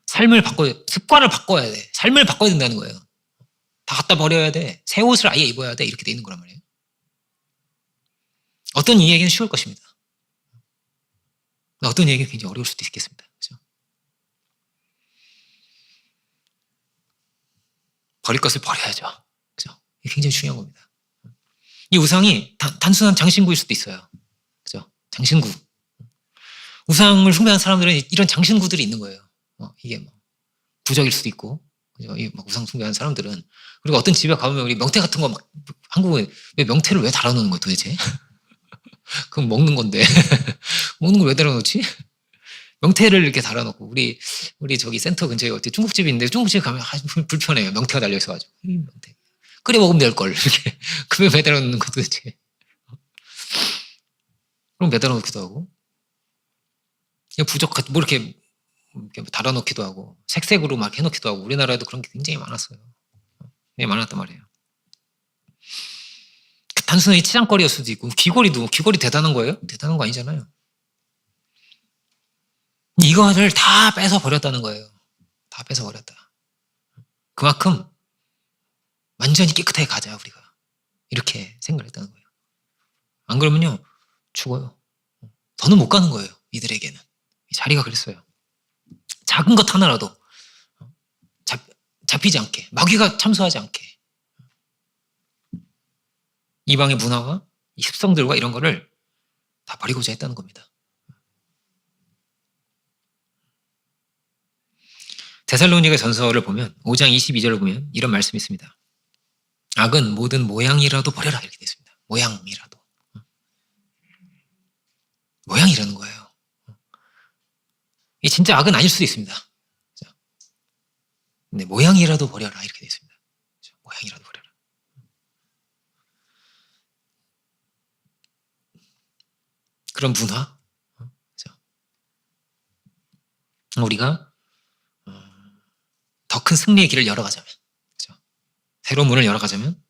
Speaker 1: 습관을 바꿔야 돼. 삶을 바꿔야 된다는 거예요. 다 갖다 버려야 돼. 새 옷을 아예 입어야 돼. 이렇게 돼 있는 거란 말이에요. 어떤 이에게는 쉬울 것입니다. 어떤 이에게는 굉장히 어려울 수도 있겠습니다. 그렇죠? 버릴 것을 버려야죠. 그렇죠? 이게 굉장히 중요한 겁니다. 이 우상이 단순한 장신구일 수도 있어요. 그죠? 장신구. 우상을 숭배하는 사람들은 이런 장신구들이 있는 거예요. 이게 부적일 수도 있고, 그죠? 우상 숭배하는 사람들은. 그리고 어떤 집에 가보면 우리 명태 같은 거 한국에 왜 명태를 왜 달아놓는 거예요, 도대체? 그럼 먹는 건데. 먹는 걸 왜 달아놓지? 명태를 이렇게 달아놓고, 우리 저기 센터 근처에 어디 중국집이 있는데 중국집 가면 불편해요. 명태가 달려있어가지고. 명태. 끓여 먹으면 될걸. 이렇게. 그왜 매달아 놓는 거 도대체. 그럼 매달아 놓기도 하고. 부적, 이렇게 달아놓기도 하고, 색색으로 막 해놓기도 하고, 우리나라에도 그런 게 굉장히 많았어요. 굉장히 많았단 말이에요. 단순히 치장거리였을 수도 있고, 귀걸이 대단한 거예요? 대단한 거 아니잖아요. 이거를 다 뺏어 버렸다는 거예요. 다 뺏어 버렸다. 그만큼 완전히 깨끗하게 가자 우리가. 이렇게 생각을 했다는 거예요. 안 그러면요 죽어요. 더는 못 가는 거예요. 이들에게는. 자리가 그랬어요. 작은 것 하나라도 잡히지 않게, 마귀가 참수하지 않게 이방의 문화와 이 습성들과 이런 거를 다 버리고자 했다는 겁니다. 데살로니가 전서를 보면 5장 22절을 보면 이런 말씀이 있습니다. 악은 모든 모양이라도 버려라 이렇게 되어 있습니다. 모양이라도. 모양이라는 거예요. 이게 진짜 악은 아닐 수도 있습니다. 근데 모양이라도 버려라 이렇게 되어 있습니다. 모양이라도 버려라. 그런 문화, 우리가 더 큰 승리의 길을 열어가자면, 새로운 문을 열어가자면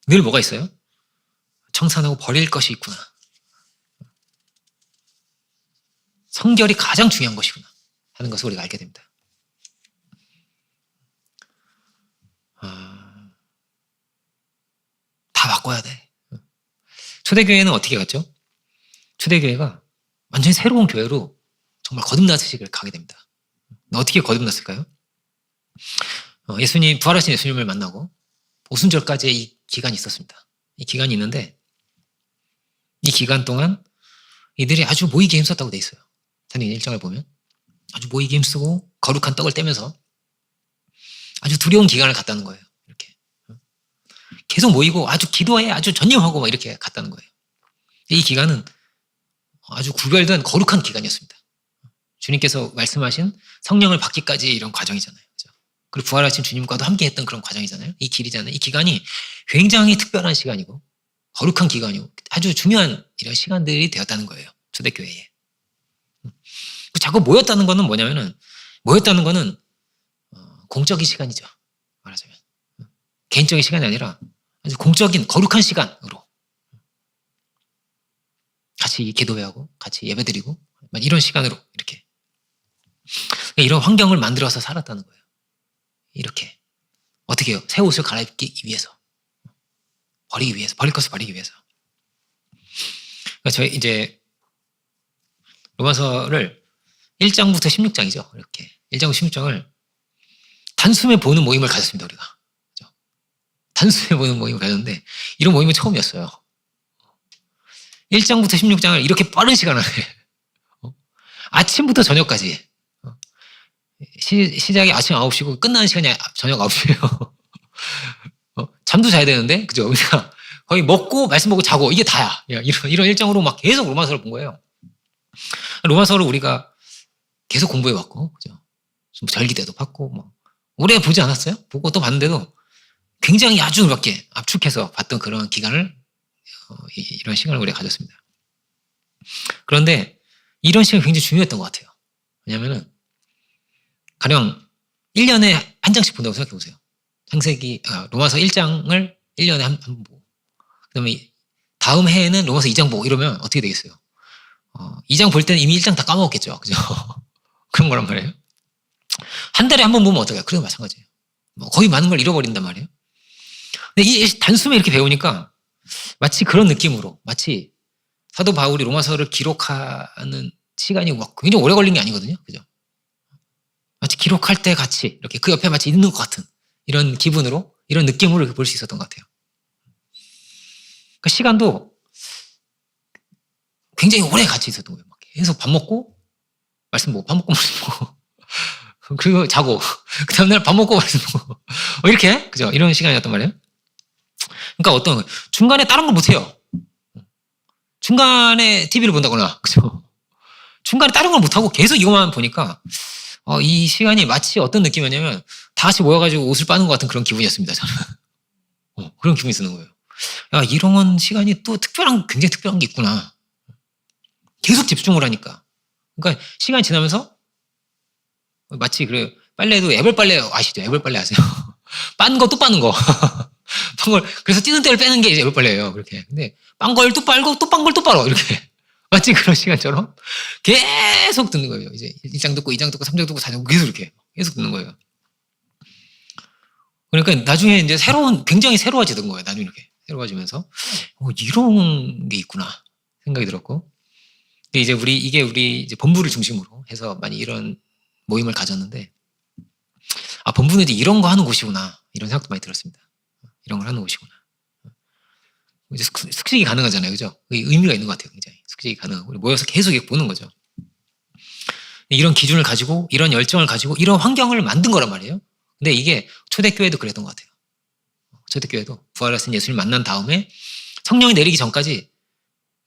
Speaker 1: 늘 뭐가 있어요? 청산하고 버릴 것이 있구나. 성결이 가장 중요한 것이구나 하는 것을 우리가 알게 됩니다. 다 바꿔야 돼. 초대교회는 어떻게 갔죠? 초대교회가 완전히 새로운 교회로 정말 거듭나듯이 가게 됩니다. 어떻게 거듭났을까요? 예수님, 부활하신 예수님을 만나고 오순절까지의 이 기간이 있었습니다. 이 기간이 있는데 이 기간 동안 이들이 아주 모이게 힘썼다고 돼 있어요. 사도행전 1장을 보면 아주 모이게 힘쓰고 거룩한 떡을 떼면서 아주 두려운 기간을 갔다는 거예요. 이렇게 계속 모이고 아주 기도에 아주 전념하고 막 이렇게 갔다는 거예요. 이 기간은 아주 구별된 거룩한 기간이었습니다. 주님께서 말씀하신 성령을 받기까지 이런 과정이잖아요. 그렇죠? 그리고 부활하신 주님과도 함께 했던 그런 과정이잖아요. 이 길이잖아요. 이 기간이 굉장히 특별한 시간이고 거룩한 기간이고 아주 중요한 이런 시간들이 되었다는 거예요. 초대교회에. 자꾸 모였다는 거는 뭐냐면은 모였다는 거는 공적인 시간이죠. 말하자면. 개인적인 시간이 아니라 아주 공적인 거룩한 시간으로 같이 기도회하고 같이 예배드리고 이런 시간으로 이렇게 이런 환경을 만들어서 살았다는 거예요. 이렇게 어떻게 해요? 새 옷을 갈아입기 위해서 버리기 위해서 버릴 것을 버리기 위해서. 그러니까 저희 이제 로마서를 1장부터 16장이죠. 이렇게 1장부터 16장을 단숨에 보는 모임을 가졌습니다. 우리가. 그렇죠? 단숨에 보는 모임을 가졌는데 이런 모임은 처음이었어요. 1장부터 16장을 이렇게 빠른 시간 안에 아침부터 저녁까지 시작이 아침 9시고 끝나는 시간이 저녁 9시예요. 잠도 자야 되는데 그죠? 우리가 거의 먹고 말씀 보고 자고 이게 다야. 이런 일정으로 막 계속 로마서를 본 거예요. 로마서를 우리가 계속 공부해왔고 그죠? 좀 절기대도 봤고 뭐 오래 보지 않았어요? 보고 또 봤는데도 굉장히 아주 이렇게 압축해서 봤던 그런 기간을 이런 시간을 우리가 가졌습니다. 그런데 이런 시간이 굉장히 중요했던 것 같아요. 왜냐하면은 가령 1년에 한 장씩 본다고 생각해 보세요. 로마서 1장을 1년에 한 번 보고 그다음에 다음 해에는 로마서 2장 보고 이러면 어떻게 되겠어요? 2장 볼 때는 이미 1장 다 까먹었겠죠. 그죠? 그런 거란 말이에요. 한 달에 한 번 보면 어떡해요? 그래도 마찬가지예요. 거의 많은 걸 잃어버린단 말이에요. 근데 이 단숨에 이렇게 배우니까 마치 그런 느낌으로 마치 사도 바울이 로마서를 기록하는 시간이 막 굉장히 오래 걸린 게 아니거든요. 그죠? 마치 기록할 때 같이 이렇게 그 옆에 마치 있는 것 같은 이런 기분으로 이런 느낌으로 볼 수 있었던 것 같아요. 그 시간도 굉장히 오래 같이 있었던 거예요. 막 계속 밥 먹고 말씀 보고 밥 먹고 말씀 보고 그리고 자고 그 다음날 밥 먹고 말씀 보고 이렇게 그죠? 이런 시간이었단 말이에요. 그러니까 어떤 중간에 다른 걸 못해요. 중간에 TV를 본다거나 그죠? 중간에 다른 걸 못하고 계속 이것만 보니까 이 시간이 마치 어떤 느낌이었냐면 다 같이 모여가지고 옷을 빠는 것 같은 그런 기분이었습니다. 저는 그런 기분이 드는 거예요. 야, 이런 시간이 또 굉장히 특별한 게 있구나. 계속 집중을 하니까. 그러니까 시간이 지나면서 마치 그래요. 빨래도 애벌빨래 아시죠? 애벌빨래 아세요? 빤 거 또 빠는 거. 빤 걸 그래서 찌는 때를 빼는 게 이제 애벌빨래예요. 그렇게. 근데 빤 걸 또 빨고 또 빤 걸 또 빨어 이렇게. 마치 그런 시간처럼 계속 듣는 거예요. 이제 1장 듣고 2장 듣고 3장 듣고 4장 계속 이렇게 계속 듣는 거예요. 그러니까 나중에 이제 굉장히 새로워지던 거예요. 나중에 이렇게 새로워지면서 이런 게 있구나 생각이 들었고, 근데 이제 우리 이제 본부를 중심으로 해서 많이 이런 모임을 가졌는데, 본부는 이제 이런 거 하는 곳이구나 이런 생각도 많이 들었습니다. 이런 걸 하는 곳이구나. 이제 숙식이 가능하잖아요, 그죠? 의미가 있는 것 같아요, 굉장히. 숙식이 가능하고 모여서 계속 이렇게 보는 거죠. 이런 기준을 가지고 이런 열정을 가지고 이런 환경을 만든 거란 말이에요. 근데 이게 초대교회도 그랬던 것 같아요. 초대교회도 부활하신 예수님 만난 다음에 성령이 내리기 전까지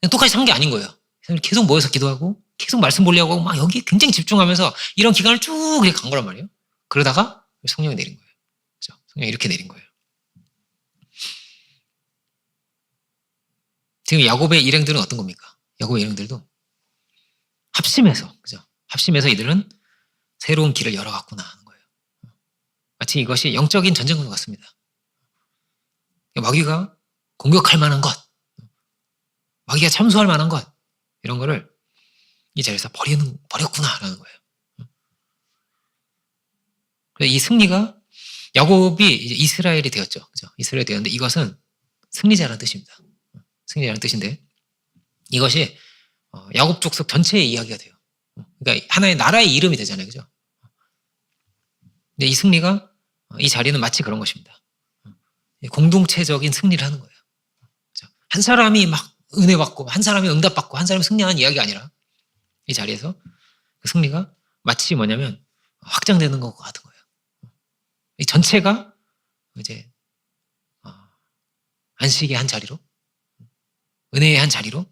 Speaker 1: 그냥 똑같이 산 게 아닌 거예요. 계속 모여서 기도하고 계속 말씀 보려고 하고 막 여기에 굉장히 집중하면서 이런 기간을 쭉 그냥 간 거란 말이에요. 그러다가 성령이 내린 거예요. 그죠? 성령이 이렇게 내린 거예요. 지금 야곱의 일행들은 어떤 겁니까? 야곱의 일행들도 합심해서, 그죠? 합심해서 이들은 새로운 길을 열어갔구나 하는 거예요. 마치 이것이 영적인 전쟁과 같습니다. 마귀가 공격할 만한 것, 마귀가 참수할 만한 것, 이런 거를 이 자리에서 버렸구나라는 거예요. 이 승리가 야곱이 이제 이스라엘이 되었죠. 그죠? 이스라엘이 되었는데 이것은 승리자라는 뜻입니다. 승리자라는 뜻인데 이것이 야곱 족속 전체의 이야기가 돼요. 그러니까 하나의 나라의 이름이 되잖아요. 그죠? 근데 이 승리가 이 자리는 마치 그런 것입니다. 공동체적인 승리를 하는 거예요. 그죠? 한 사람이 막 은혜 받고 한 사람이 응답 받고 한 사람이 승리하는 이야기가 아니라 이 자리에서 그 승리가 마치 뭐냐면 확장되는 것 같은 거예요. 이 전체가 이제 안식의 한 자리로, 은혜의 한 자리로,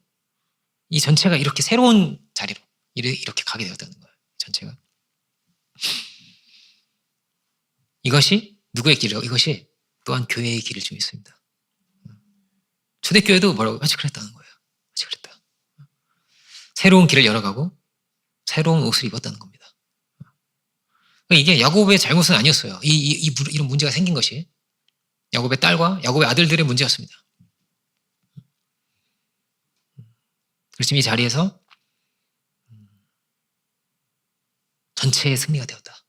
Speaker 1: 이 전체가 이렇게 새로운 자리로 이렇게 가게 되었다는 거예요. 전체가. 이것이 누구의 길이요? 이것이 또한 교회의 길을 좀 있습니다. 초대교회도 뭐라고? 마치 그랬다는 거예요. 마치 그랬다. 새로운 길을 열어가고 새로운 옷을 입었다는 겁니다. 이게 야곱의 잘못은 아니었어요. 이런 문제가 생긴 것이 야곱의 딸과 야곱의 아들들의 문제였습니다. 그래서 지금 이 자리에서 전체의 승리가 되었다.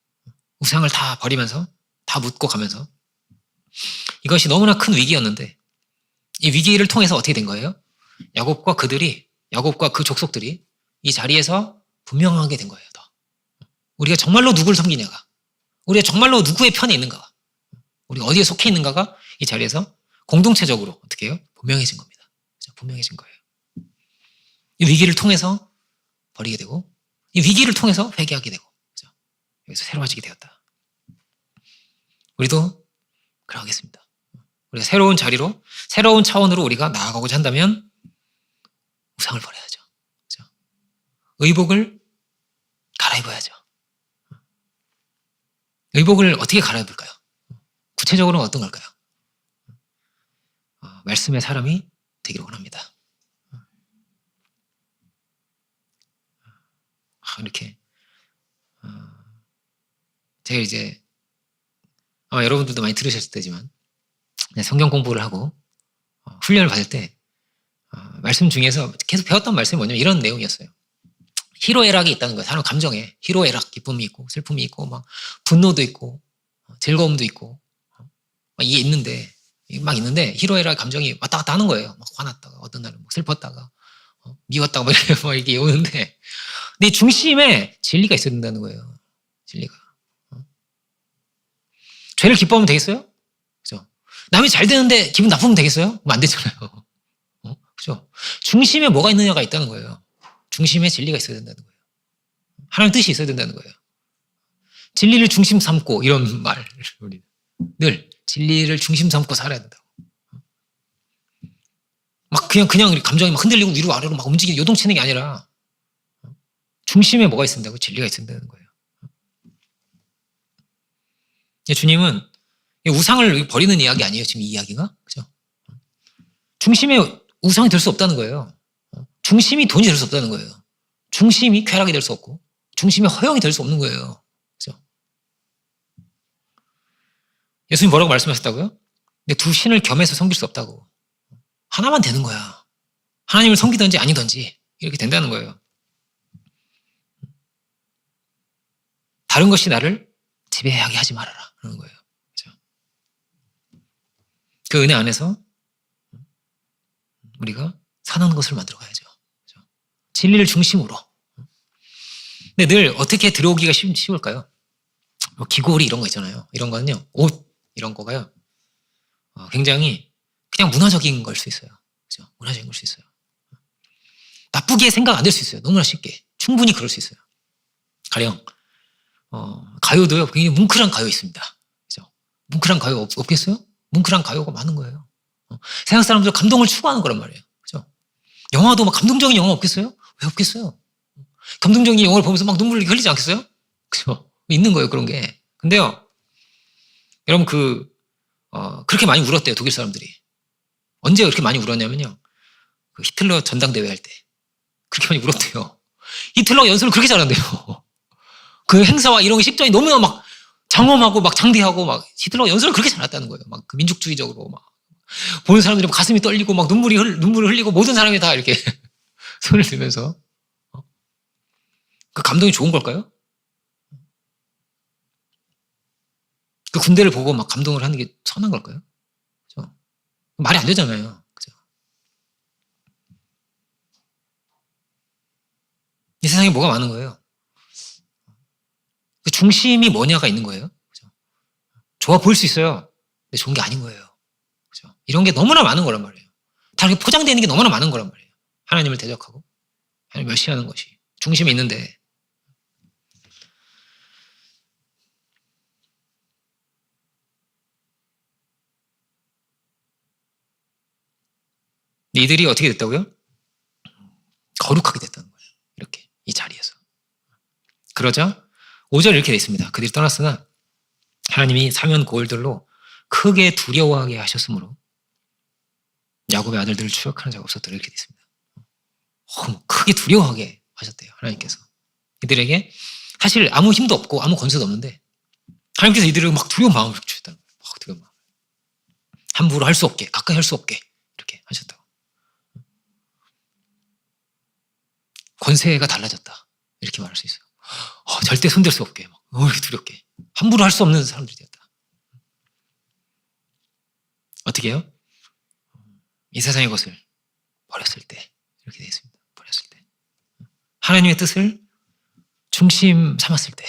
Speaker 1: 우상을 다 버리면서 다 묻고 가면서 이것이 너무나 큰 위기였는데 이 위기를 통해서 어떻게 된 거예요? 야곱과 그 족속들이 이 자리에서 분명하게 된 거예요. 우리가 정말로 누구를 섬기냐가, 우리가 정말로 누구의 편에 있는가가, 우리가 어디에 속해 있는가가 이 자리에서 공동체적으로 어떻게 해요? 분명해진 겁니다. 분명해진 거예요. 이 위기를 통해서 버리게 되고 이 위기를 통해서 회개하게 되고 그죠? 여기서 새로워지게 되었다. 우리도 그러하겠습니다. 우리가 새로운 자리로 새로운 차원으로 우리가 나아가고자 한다면 우상을 버려야죠. 그죠? 의복을 갈아입어야죠. 의복을 어떻게 갈아입을까요? 구체적으로는 어떤 걸까요? 말씀의 사람이 되기를 원합니다. 이렇게 제가 이제 아마 여러분들도 많이 들으셨을 테지만 성경 공부를 하고 훈련을 받을 때 말씀 중에서 계속 배웠던 말씀이 뭐냐면 이런 내용이었어요. 희로애락이 있다는 거예요. 사람 감정에 희로애락, 기쁨이 있고 슬픔이 있고 막 분노도 있고 즐거움도 있고 이게 있는데 막 있는데 희로애락 감정이 왔다 갔다 하는 거예요. 막 화났다가 어떤 날은 막 슬펐다가 미웠다가 막 이렇게 오는데 근데 중심에 진리가 있어야 된다는 거예요. 진리가. 죄를 기뻐하면 되겠어요? 그죠? 남이 잘 되는데 기분 나쁘면 되겠어요? 안 되잖아요. 그죠? 중심에 뭐가 있느냐가 있다는 거예요. 중심에 진리가 있어야 된다는 거예요. 하나님 뜻이 있어야 된다는 거예요. 진리를 중심 삼고 이런 말 우리 늘 진리를 중심 삼고 살아야 된다고. 막 그냥 감정이 막 흔들리고 위로 아래로 막 움직이는 요동치는 게 아니라 중심에 뭐가 있어야 된다고? 진리가 있어야 된다는 거예요. 주님은 우상을 버리는 이야기 아니에요. 지금 이 이야기가. 그죠? 중심에 우상이 될 수 없다는 거예요. 중심이 돈이 될 수 없다는 거예요. 중심이 쾌락이 될 수 없고 중심이 허영이 될 수 없는 거예요. 그죠? 예수님 뭐라고 말씀하셨다고요? 근데 두 신을 겸해서 섬길 수 없다고. 하나만 되는 거야. 하나님을 섬기든지 아니든지 이렇게 된다는 거예요. 다른 것이 나를 지배하게 하지 말아라. 그러는 거예요. 그죠? 그 은혜 안에서 우리가 사는 것을 만들어 가야죠. 그렇죠? 진리를 중심으로. 근데 늘 어떻게 들어오기가 쉬울까요? 뭐 귀고리 이런 거 있잖아요. 이런 거는요, 옷 이런 거가요, 굉장히 그냥 문화적인 걸 수 있어요. 그죠? 문화적인 걸 수 있어요. 나쁘게 생각 안 될 수 있어요. 너무나 쉽게. 충분히 그럴 수 있어요. 가령, 가요도요, 굉장히 뭉클한 가요 있습니다. 그죠? 뭉클한 가요 없겠어요? 뭉클한 가요가 많은 거예요. 세상 사람들 감동을 추구하는 거란 말이에요. 그죠? 영화도 막 감동적인 영화 없겠어요? 왜 없겠어요? 감동적인 영화를 보면서 막 눈물을 흘리지 않겠어요? 그죠? 있는 거예요, 그런 게. 근데요, 여러분 그렇게 많이 울었대요, 독일 사람들이. 언제 그렇게 많이 울었냐면요, 그 히틀러 전당대회 할 때. 그렇게 많이 울었대요. 히틀러 연설을 그렇게 잘한대요. 그 행사와 이런 식전이 너무나 막 장엄하고 막 장대하고 막 히틀러 연설을 그렇게 잘했다는 거예요. 막 그 민족주의적으로 막. 보는 사람들이 막 가슴이 떨리고 막 눈물을 흘리고 모든 사람이 다 이렇게 손을 들면서. 그 감동이 좋은 걸까요? 그 군대를 보고 막 감동을 하는 게 선한 걸까요? 그죠? 말이 안 되잖아요. 그죠? 이 세상에 뭐가 많은 거예요? 그 중심이 뭐냐가 있는 거예요. 그죠? 좋아 보일 수 있어요. 근데 좋은 게 아닌 거예요. 그죠? 이런 게 너무나 많은 거란 말이에요. 다 이렇게 포장되는 게 너무나 많은 거란 말이에요. 하나님을 대적하고 하나님 멸시하는 것이 중심에 있는데, 이들이 어떻게 됐다고요? 거룩하게 됐다는 거예요. 이렇게 이 자리에서. 그러자 5절 이렇게 돼 있습니다. 그들이 떠났으나 하나님이 사면 고을들로 크게 두려워하게 하셨으므로 야곱의 아들들을 추격하는 자가 없었더라, 이렇게 돼 있습니다. 크게 두려워하게 하셨대요, 하나님께서. 이들에게 사실 아무 힘도 없고 아무 권세도 없는데 하나님께서 이들을 막 두려운 마음을 주셨다는 거예요. 막 두려운 마음. 함부로 할 수 없게, 가까이 할 수 없게 이렇게 하셨다고. 권세가 달라졌다, 이렇게 말할 수 있어요. 절대 손댈 수 없게, 막 이렇게 두렵게, 함부로 할 수 없는 사람들이 되었다. 어떻게 해요? 이 세상의 것을 버렸을 때 이렇게 되어 있습니다. 버렸을 때, 하나님의 뜻을 중심 삼았을 때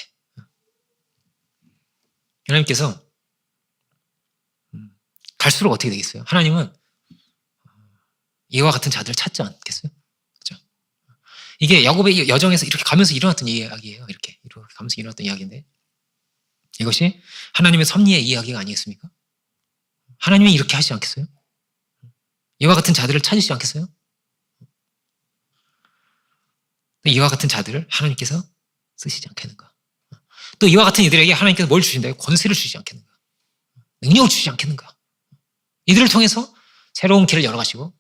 Speaker 1: 하나님께서 갈수록 어떻게 되겠어요? 하나님은 이와 같은 자들을 찾지 않겠어요? 그렇죠? 이게 야곱의 여정에서 이렇게 가면서 일어났던 이야기예요. 이렇게 가면서 일어났던 이야기인데, 이것이 하나님의 섭리의 이야기가 아니겠습니까? 하나님이 이렇게 하시지 않겠어요? 이와 같은 자들을 찾으시지 않겠어요? 이와 같은 자들을 하나님께서 쓰시지 않겠는가? 또 이와 같은 이들에게 하나님께서 뭘 주신다요? 권세를 주시지 않겠는가? 능력을 주시지 않겠는가? 이들을 통해서 새로운 길을 열어가시고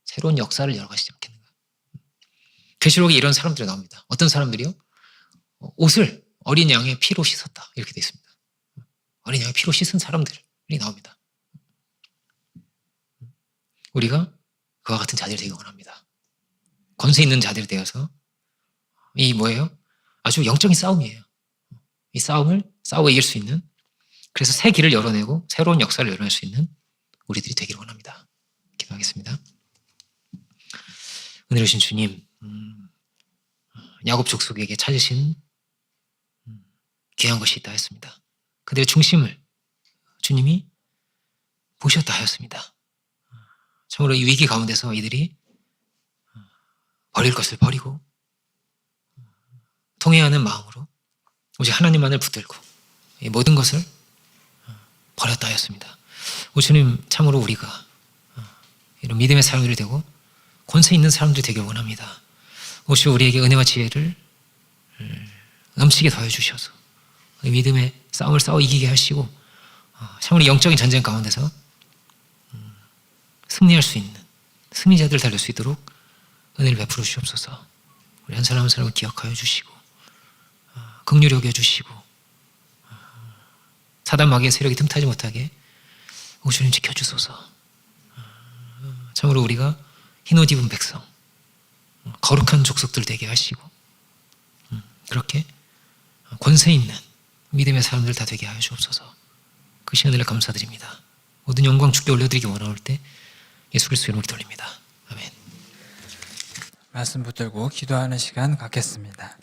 Speaker 1: 새로운 역사를 열어가시지 않겠는가? 계시록에 이런 사람들이 나옵니다. 어떤 사람들이요? 옷을 어린 양의 피로 씻었다, 이렇게 되어 있습니다. 어린 양의 피로 씻은 사람들이 나옵니다. 우리가 그와 같은 자들이 되기 원합니다. 권세 있는 자들이 되어서 이 뭐예요? 아주 영적인 싸움이에요. 이 싸움을 싸워 이길 수 있는, 그래서 새 길을 열어내고 새로운 역사를 열어낼 수 있는 우리들이 되기를 원합니다. 기도하겠습니다. 은혜로 신 주님, 야곱 족속에게 찾으신 귀한 것이 있다 했습니다. 그들의 중심을 주님이 보셨다 하였습니다. 참으로 이 위기 가운데서 이들이 버릴 것을 버리고 통회하는 마음으로 오직 하나님만을 붙들고 이 모든 것을 버렸다 하였습니다. 오 주님, 참으로 우리가 이런 믿음의 사람들이 되고 권세 있는 사람들이 되길 원합니다. 오 주, 우리에게 은혜와 지혜를 넘치게 더해 주셔서 믿음의 싸움을 싸워 이기게 하시고 참으로 영적인 전쟁 가운데서 승리할 수 있는 승리자들 달릴 수 있도록 은혜를 베풀어 주시옵소서. 우리 한 사람 한 사람을 기억하여 주시고 긍휼히 여겨 주시고 사단 마귀의 세력이 틈타지 못하게 오 주님 지켜주소서. 참으로 우리가 흰옷 입은 백성, 거룩한 족속들 되게 하시고 그렇게 권세 있는 믿음의 사람들 다 되게 하여 주옵소서. 그 시간을 감사드립니다. 모든 영광 주께 올려드리기 원할 때 예수 그리스도 이름으로 돌립니다. 아멘.
Speaker 2: 말씀 붙들고 기도하는 시간 갖겠습니다.